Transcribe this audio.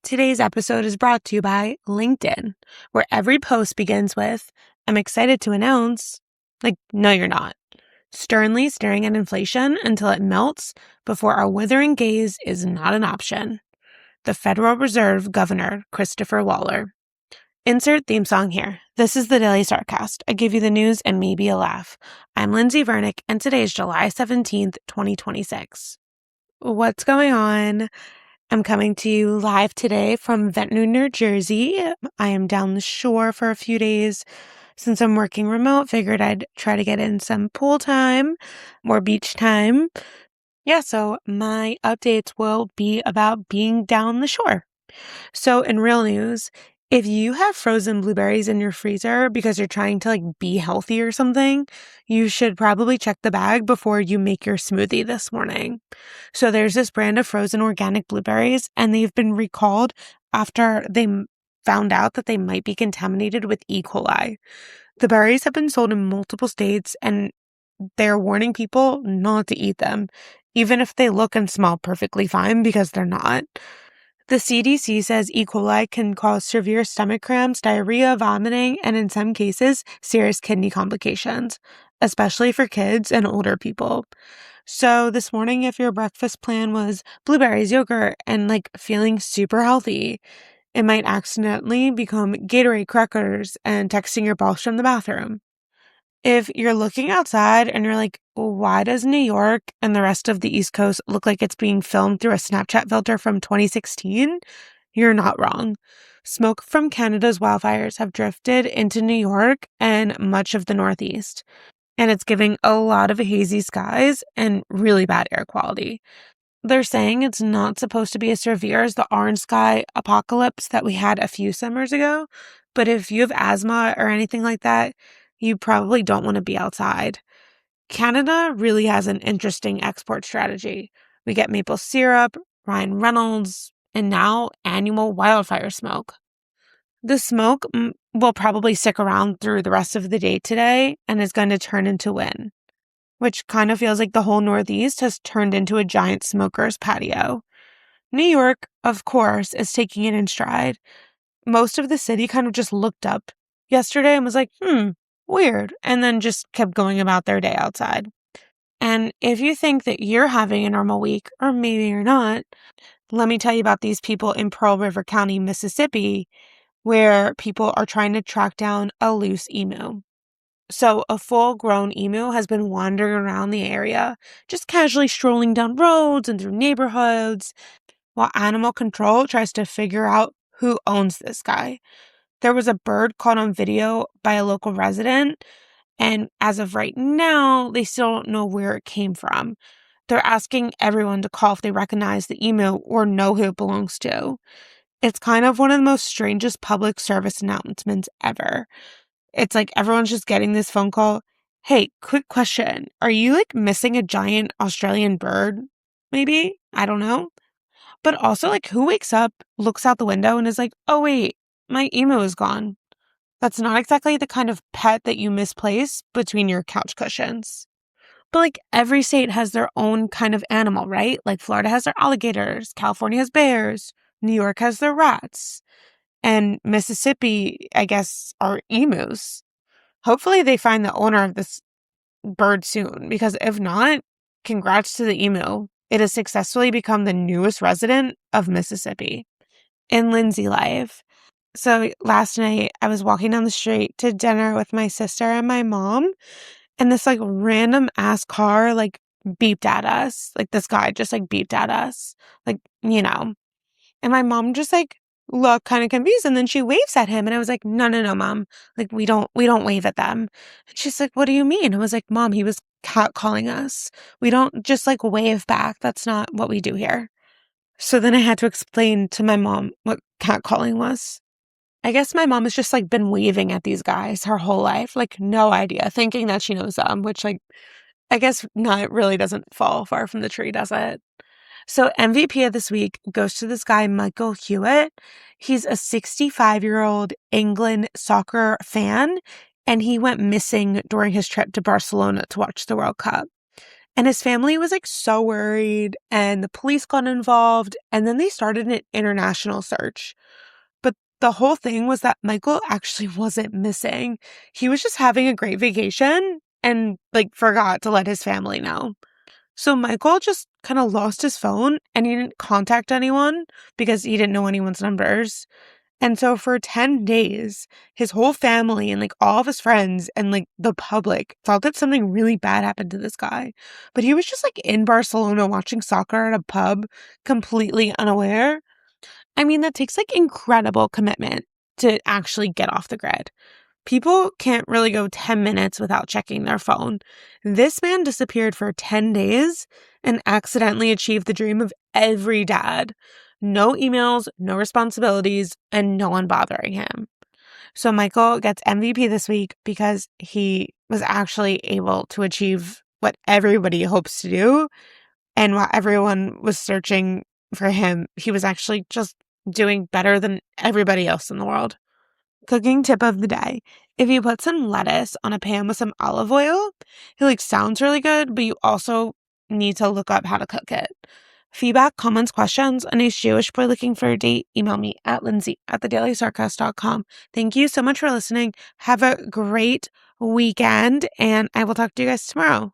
Today's episode is brought to you by LinkedIn, where every post begins with, "I'm excited to announce," like, no, you're not. Sternly staring at inflation until it melts before our withering gaze is not an option. The Federal Reserve Governor, Christopher Waller. Insert theme song here. This is the Daily Sarcast. I give you the news and maybe a laugh. I'm Lindsey Vernick, and today is July 17th, 2026. What's going on? I'm coming to you live today from Ventnor, New Jersey. I am down the shore for a few days. Since I'm working remote, figured I'd try to get in some pool time, more beach time. Yeah, so my updates will be about being down the shore. So in real news, if you have frozen blueberries in your freezer because you're trying to be healthy or something, you should probably check the bag before you make your smoothie this morning. So there's this brand of frozen organic blueberries, and they've been recalled after they found out that they might be contaminated with E. coli. The berries have been sold in multiple states, and they're warning people not to eat them, even if they look and smell perfectly fine, because they're not. The CDC says E. coli can cause severe stomach cramps, diarrhea, vomiting, and in some cases, serious kidney complications, especially for kids and older people. So this morning, if your breakfast plan was blueberries, yogurt, and feeling super healthy, it might accidentally become Gatorade crackers and texting your boss from the bathroom. If you're looking outside and you're like, why does New York and the rest of the East Coast look like it's being filmed through a Snapchat filter from 2016? You're not wrong. Smoke from Canada's wildfires have drifted into New York and much of the Northeast, and it's giving a lot of hazy skies and really bad air quality. They're saying it's not supposed to be as severe as the orange sky apocalypse that we had a few summers ago, but if you have asthma or anything like that, you probably don't want to be outside. Canada really has an interesting export strategy. We get maple syrup, Ryan Reynolds, and now annual wildfire smoke. The smoke will probably stick around through the rest of the day today and is going to turn into wind, which kind of feels like the whole Northeast has turned into a giant smoker's patio. New York, of course, is taking it in stride. Most of the city kind of just looked up yesterday and was like, weird, and then just kept going about their day outside. And if you think that you're having a normal week, or maybe you're not, let me tell you about these people in Pearl River County, Mississippi, where people are trying to track down a loose emu. So a full-grown emu has been wandering around the area, just casually strolling down roads and through neighborhoods, while animal control tries to figure out who owns this guy. There was a bird caught on video by a local resident, and as of right now, they still don't know where it came from. They're asking everyone to call if they recognize the emu or know who it belongs to. It's kind of one of the most strangest public service announcements ever. It's like everyone's just getting this phone call. Hey, quick question. Are you missing a giant Australian bird? Maybe? I don't know. But also who wakes up, looks out the window and is like, oh wait, my emu is gone. That's not exactly the kind of pet that you misplace between your couch cushions. But every state has their own kind of animal, right? Florida has their alligators, California has bears, New York has their rats, and Mississippi, I guess, are emus. Hopefully they find the owner of this bird soon, because if not, congrats to the emu. It has successfully become the newest resident of Mississippi. In Lindsey life. So last night I was walking down the street to dinner with my sister and my mom, and this random ass car beeped at us. This guy just beeped at us. And my mom just looked kind of confused, and then she waves at him, and I was like, no, mom. We don't wave at them. And she's like, what do you mean? I was like, Mom, he was catcalling us. We don't just wave back. That's not what we do here. So then I had to explain to my mom what catcalling was. I guess my mom has just been waving at these guys her whole life, no idea, thinking that she knows them, which I guess not, it really doesn't fall far from the tree, does it? So MVP of this week goes to this guy, Michael Hewitt. He's a 65-year-old England soccer fan, and he went missing during his trip to Barcelona to watch the World Cup. And his family was like so worried, and the police got involved, and then they started an international search. But the whole thing was that Michael actually wasn't missing. He was just having a great vacation and like forgot to let his family know. So Michael just kind of lost his phone and he didn't contact anyone because he didn't know anyone's numbers. And so for 10 days, his whole family and like all of his friends and like the public thought that something really bad happened to this guy. But he was just like in Barcelona watching soccer at a pub, completely unaware. I mean, that takes like incredible commitment to actually get off the grid. People can't really go 10 minutes without checking their phone. This man disappeared for 10 days and accidentally achieved the dream of every dad. No emails, no responsibilities, and no one bothering him. So Michael gets MVP this week because he was actually able to achieve what everybody hopes to do. And while everyone was searching for him, he was actually just doing better than everybody else in the world. Cooking tip of the day. If you put some lettuce on a pan with some olive oil, it like sounds really good, but you also need to look up how to cook it. Feedback, comments, questions, a nice Jewish boy looking for a date, email me at lindsey@thedailysarcast.com. Thank you so much for listening. Have a great weekend, and I will talk to you guys tomorrow.